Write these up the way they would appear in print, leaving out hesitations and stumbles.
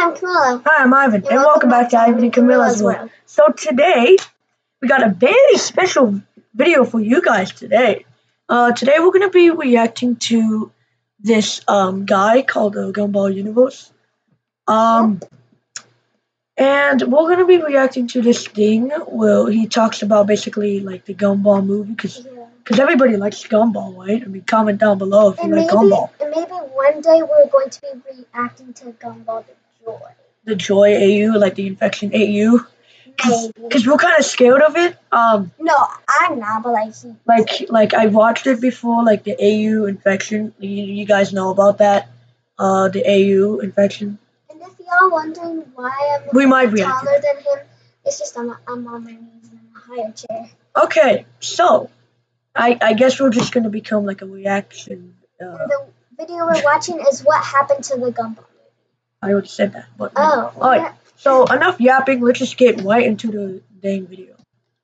I'm Camilla. Hi, I'm Ivan, and welcome back to Ivan and Camilla's World. So today, we got a very special video for you guys today. Today we're going to be reacting to this guy called the Gumball Universe. And we're going to be reacting to this thing where he talks about basically like the Gumball movie, because everybody likes Gumball, right? I mean, comment down below if you like Gumball. And maybe one day we're going to be reacting to Gumball the Joy. The Joy AU, like the infection AU. Because we're kind of scared of it. No, I'm not, but like I watched it before, like the AU infection. You guys know about that, the AU infection. And if y'all wondering why I'm taller than him, it's just I'm on my knees in a higher chair. Okay, so I guess we're just gonna become like a reaction. And the video we're watching is what happened to the Gumball movie. I already said that, but all right. So enough yapping. Let's just get right into the dang video.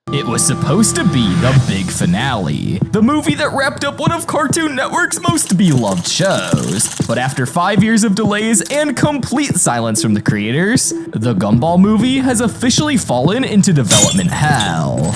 It was supposed to be the big finale, the movie that wrapped up one of Cartoon Network's most beloved shows. But after 5 years of delays and complete silence from the creators, the Gumball movie has officially fallen into development hell.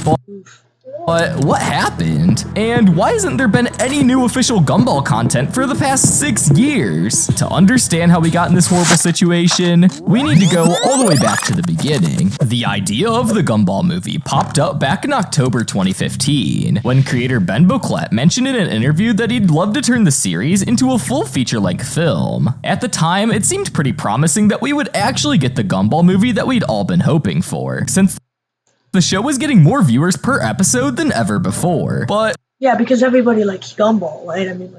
But what happened? And why hasn't there been any new official Gumball content for the past 6 years? To understand how we got in this horrible situation, we need to go all the way back to the beginning. The idea of the Gumball movie popped up back in October 2015, when creator Ben Boclet mentioned in an interview that he'd love to turn the series into a full feature-length film. At the time, it seemed pretty promising that we would actually get the Gumball movie that we'd all been hoping for, since the show was getting more viewers per episode than ever before. But yeah, because everybody likes Gumball, right? I mean,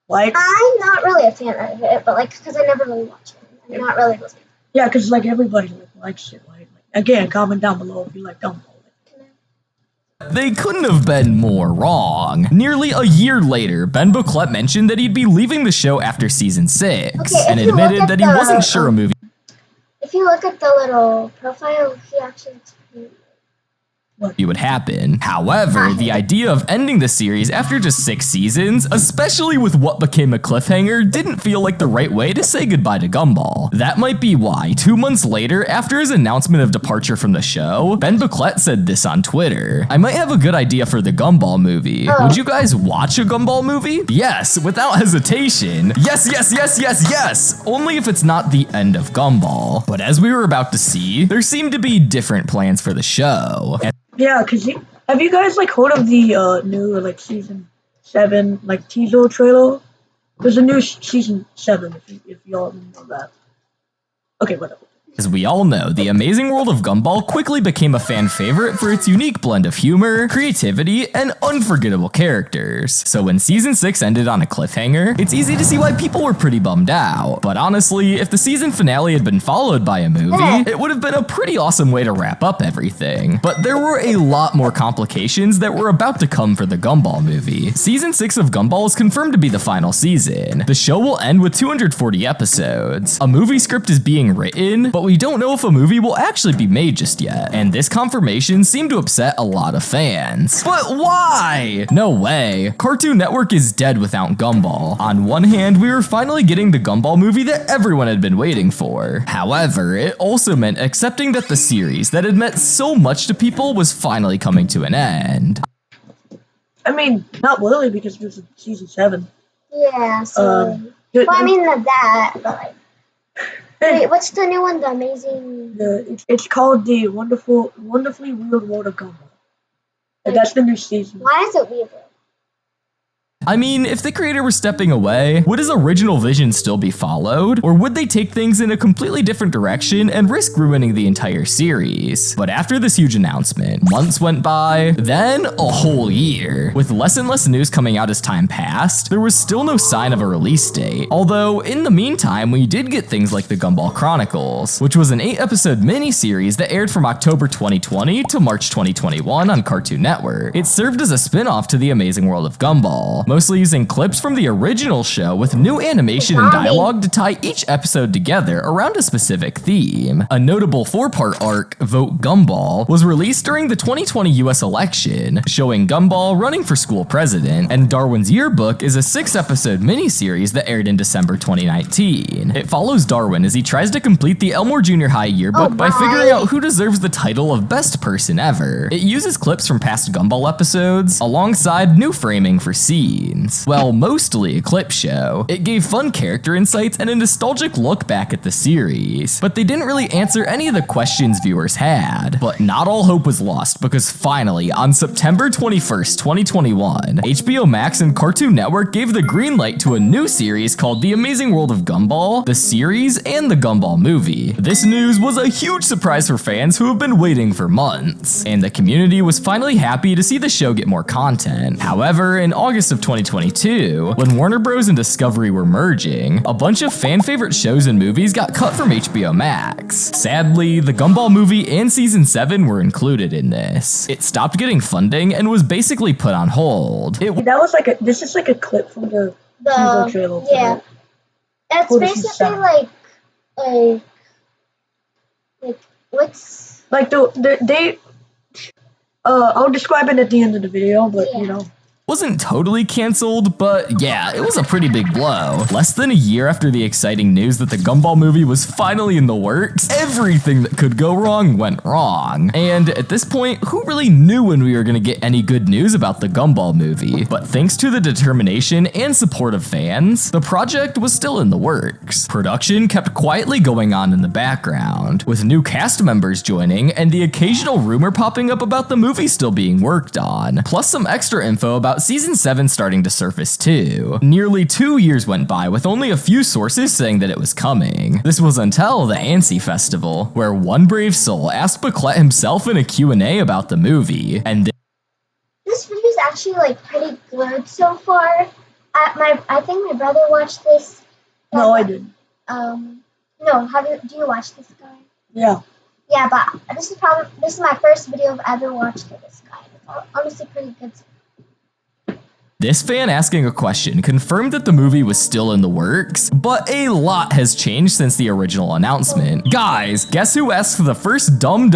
like I'm not really a fan of it, but because I never really watched it, I'm not really listening. Yeah, because everybody likes it, right? Again, comment down below if you like Gumball. They couldn't have been more wrong. Nearly a year later, Ben Boclet mentioned that he'd be leaving the show after season 6, and admitted that he wasn't sure a movie. If you look at the little profile, he actually would happen. However, the idea of ending the series after just 6 seasons, especially with what became a cliffhanger, didn't feel like the right way to say goodbye to Gumball. That might be why, 2 months later, after his announcement of departure from the show, Ben Boclet said this on Twitter: "I might have a good idea for the Gumball movie. Would you guys watch a Gumball movie? Yes, without hesitation. Yes, yes, yes, yes, yes! Only if it's not the end of Gumball." But as we were about to see, there seemed to be different plans for the show. Yeah, because have you guys heard of the new season 7 teaser trailer? There's a new season 7 if y'all know that. Okay, whatever. As we all know, The Amazing World of Gumball quickly became a fan favorite for its unique blend of humor, creativity, and unforgettable characters. So when season 6 ended on a cliffhanger, it's easy to see why people were pretty bummed out. But honestly, if the season finale had been followed by a movie, it would have been a pretty awesome way to wrap up everything. But there were a lot more complications that were about to come for the Gumball movie. Season 6 of Gumball is confirmed to be the final season. The show will end with 240 episodes. A movie script is being written, but we don't know if a movie will actually be made just yet, and this confirmation seemed to upset a lot of fans. But why? No way. Cartoon Network is dead without Gumball. On one hand, we were finally getting the Gumball movie that everyone had been waiting for. However, it also meant accepting that the series that had meant so much to people was finally coming to an end. I mean, not really, because it was season 7. Yeah, so well, I mean that, but wait, what's the new one? The Amazing... It's called The Wonderfully Weird World of Gumball. That's the new season. Why is it weird? I mean, if the creator was stepping away, would his original vision still be followed? Or would they take things in a completely different direction and risk ruining the entire series? But after this huge announcement, months went by, then a whole year. With less and less news coming out as time passed, there was still no sign of a release date. Although, in the meantime, we did get things like the Gumball Chronicles, which was an 8-episode miniseries that aired from October 2020 to March 2021 on Cartoon Network. It served as a spin-off to The Amazing World of Gumball. mostly using clips from the original show with new animation and dialogue to tie each episode together around a specific theme. A notable 4-part arc, Vote Gumball, was released during the 2020 US election, showing Gumball running for school president, and Darwin's Yearbook is a 6-episode miniseries that aired in December 2019. It follows Darwin as he tries to complete the Elmore Junior High yearbook by figuring out who deserves the title of best person ever. It uses clips from past Gumball episodes, alongside new framing for scenes. Well, mostly a clip show. It gave fun character insights and a nostalgic look back at the series, but they didn't really answer any of the questions viewers had. But not all hope was lost, because finally, on September 21st, 2021, HBO Max and Cartoon Network gave the green light to a new series called The Amazing World of Gumball, the series, and the Gumball movie. This news was a huge surprise for fans who have been waiting for months, and the community was finally happy to see the show get more content. However, in August of 2022, when Warner Bros. And Discovery were merging, a bunch of fan-favorite shows and movies got cut from HBO Max. Sadly, the Gumball movie and Season 7 were included in this. It stopped getting funding and was basically put on hold. This is like a clip from the teaser trailer. Yeah. It's basically like what's like I'll describe it at the end of the video, but you know. Wasn't totally canceled, but yeah, it was a pretty big blow. Less than a year after the exciting news that the Gumball movie was finally in the works, everything that could go wrong went wrong. And at this point, who really knew when we were gonna get any good news about the Gumball movie? But thanks to the determination and support of fans, the project was still in the works. Production kept quietly going on in the background, with new cast members joining and the occasional rumor popping up about the movie still being worked on, plus some extra info about Season 7 starting to surface too. Nearly 2 years went by with only a few sources saying that it was coming. This was until the Annecy Festival, where one brave soul asked Baclette himself in a Q&A about the movie, and this video is actually like pretty good so far. I think my brother watched this. No, I didn't. No, do you watch this guy? Yeah. Yeah, but this is my first video I've ever watched of this guy. Honestly, pretty good. this fan asking a question confirmed that the movie was still in the works, but a lot has changed since the original announcement. Guys, guess who asked the first dumb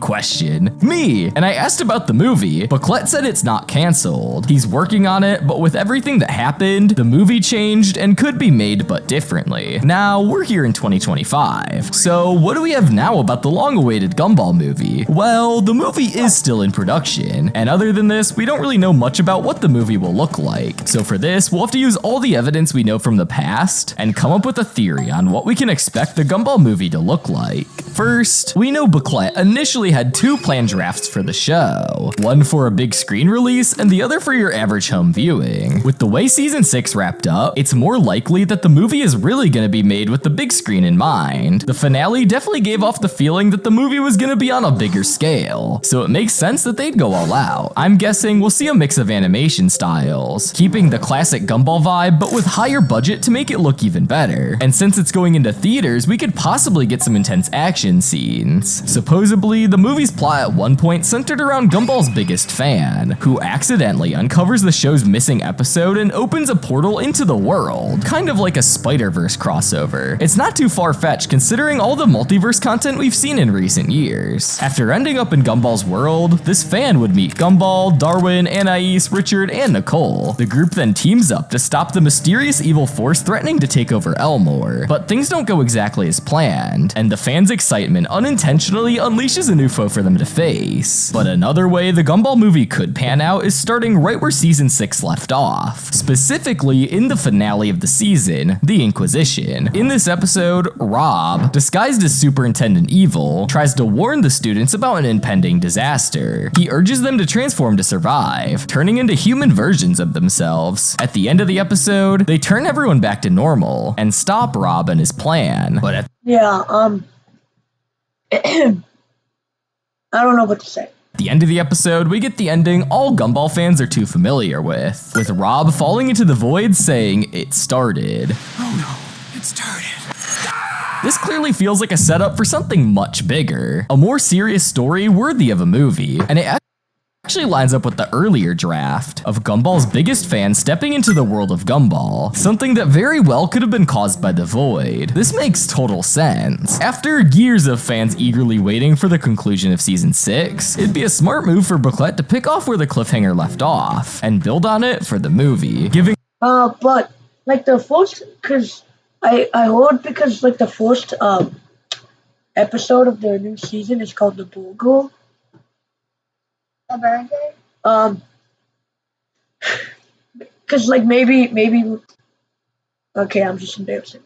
question? Me! And I asked about the movie. Baclette said it's not canceled. He's working on it, but with everything that happened, the movie changed and could be made but differently. Now, we're here in 2025. So what do we have now about the long-awaited Gumball movie? Well, the movie is still in production, and other than this, we don't really know much about what the movie will look like. So for this, we'll have to use all the evidence we know from the past and come up with a theory on what we can expect the Gumball movie to look like. First, we know Baclette initially had two planned drafts for the show, one for a big screen release and the other for your average home viewing. With the way season 6 wrapped up, it's more likely that the movie is really going to be made with the big screen in mind. The finale definitely gave off the feeling that the movie was going to be on a bigger scale, so it makes sense that they'd go all out. I'm guessing we'll see a mix of animation styles, keeping the classic Gumball vibe but with higher budget to make it look even better. And since it's going into theaters, we could possibly get some intense action scenes. Supposedly, the movie's plot at one point centered around Gumball's biggest fan, who accidentally uncovers the show's missing episode and opens a portal into the world, kind of like a Spider-Verse crossover. It's not too far-fetched considering all the multiverse content we've seen in recent years. After ending up in Gumball's world, this fan would meet Gumball, Darwin, Anais, Richard, and Nicole. The group then teams up to stop the mysterious evil force threatening to take over Elmore, but things don't go exactly as planned, and the fans' excitement unintentionally unleashes a new foe for them to face. But another way the Gumball movie could pan out is starting right where season 6 left off, specifically in the finale of the season, the Inquisition. In this episode, Rob, disguised as Superintendent Evil, tries to warn the students about an impending disaster. He urges them to transform to survive, turning into human versions of themselves. At the end of the episode, they turn everyone back to normal and stop Rob and his plan. But at I don't know what to say. the end of the episode, we get the ending all Gumball fans are too familiar with Rob falling into the void saying, "It started." Oh no, it started. This clearly feels like a setup for something much bigger, a more serious story worthy of a movie, and it actually actually lines up with the earlier draft of Gumball's biggest fan stepping into the world of Gumball, something that very well could have been caused by the Void. This makes total sense. After years of fans eagerly waiting for the conclusion of Season 6, it'd be a smart move for Booklet to pick off where the cliffhanger left off, and build on it for the movie, giving but, like, the first, because I heard because, like, the first, episode of the new season is called The Burger. The burger? Because, like, maybe, okay, I'm just embarrassing.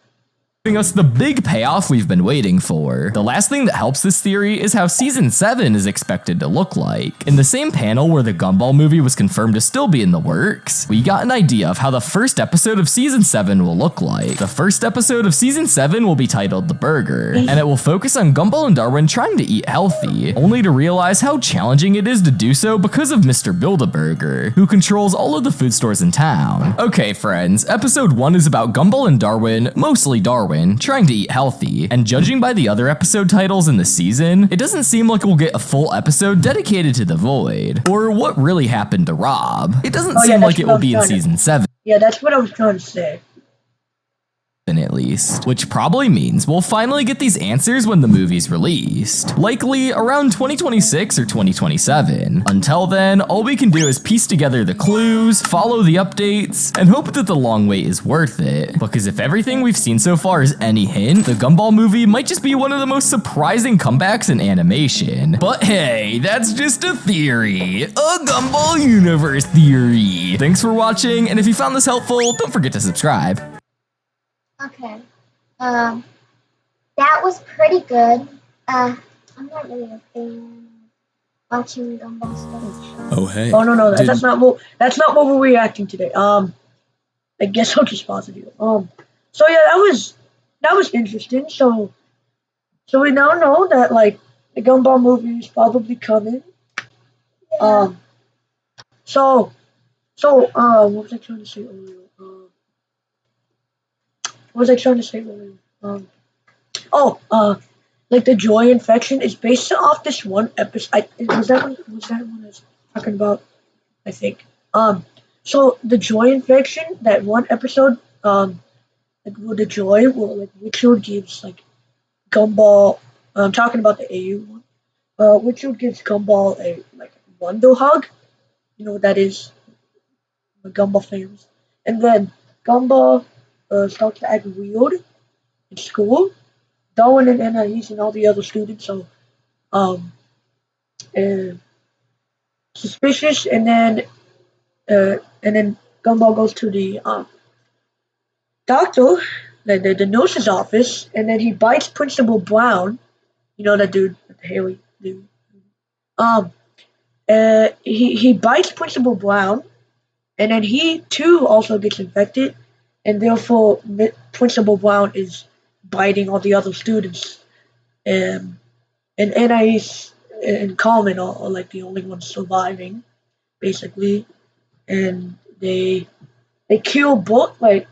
us the big payoff we've been waiting for. The last thing that helps this theory is how Season 7 is expected to look like. In the same panel where the Gumball movie was confirmed to still be in the works, we got an idea of how the first episode of Season 7 will look like. The first episode of Season 7 will be titled The Burger, and it will focus on Gumball and Darwin trying to eat healthy, only to realize how challenging it is to do so because of Mr. Build-A-Burger, who controls all of the food stores in town. Okay, friends, episode 1 is about Gumball and Darwin, mostly Darwin, trying to eat healthy, and judging by the other episode titles in the season, it doesn't seem like we'll get a full episode dedicated to the Void, or what really happened to Rob. It doesn't seem like it will be in Season 7. Yeah, that's what I was trying to say. At least, which probably means we'll finally get these answers when the movie's released, likely around 2026 or 2027. Until then, all we can do is piece together the clues, follow the updates, and hope that the long wait is worth it, because if everything we've seen so far is any hint, the Gumball movie might just be one of the most surprising comebacks in animation. But hey, that's just a theory, a Gumball universe theory. Thanks for watching, and if you found this helpful, don't forget to subscribe. Okay. That was pretty good. I'm not really a fan of watching Gumball stuff. Oh hey. Oh no, that's not what we're reacting today. I guess I'll just pause it here. So yeah, that was interesting. So we now know that, like, the Gumball movie is probably coming. Yeah. So what was I trying to say earlier? Like, the joy infection is based off this one episode. Was that one I was talking about? I think. So the joy infection, that one episode, like, with the joy, like, Richard gives, like, Gumball. I'm talking about the AU one. Richard gives Gumball a, like, wonder hug. You know what that is? The Gumball fans. And then Gumball starts to act weird in school. Darwin and Anais and all the other students are suspicious, and then Gumball goes to the doctor, the nurse's office, and then he bites Principal Brown. You know that dude, the hairy dude. He bites Principal Brown, and then he too also gets infected, and therefore Principal Brown is biting all the other students, and Anais and Carmen are like the only ones surviving, basically, and they kill both, like,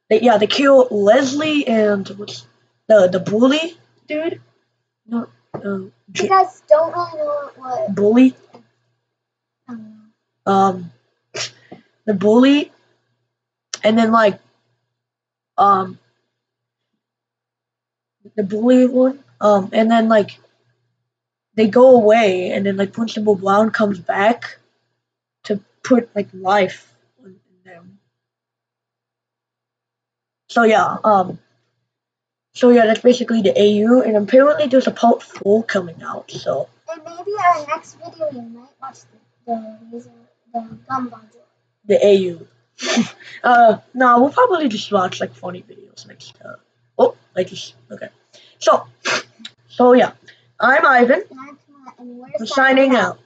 they kill Leslie and what's the bully dude? No, You guys don't really know what. bully. I don't know. The bully, and then, like, the bully one, and then, like, they go away, and then, like, Principal Brown comes back to put, like, life in them. So yeah, that's basically the AU, and apparently there's a part 4 coming out. So. And maybe our next video we might watch the Gumball. The AU. No, we'll probably just watch, like, funny videos next. Like this. Okay. So yeah, I'm Ivan. And I'm Matt, and we're signing out.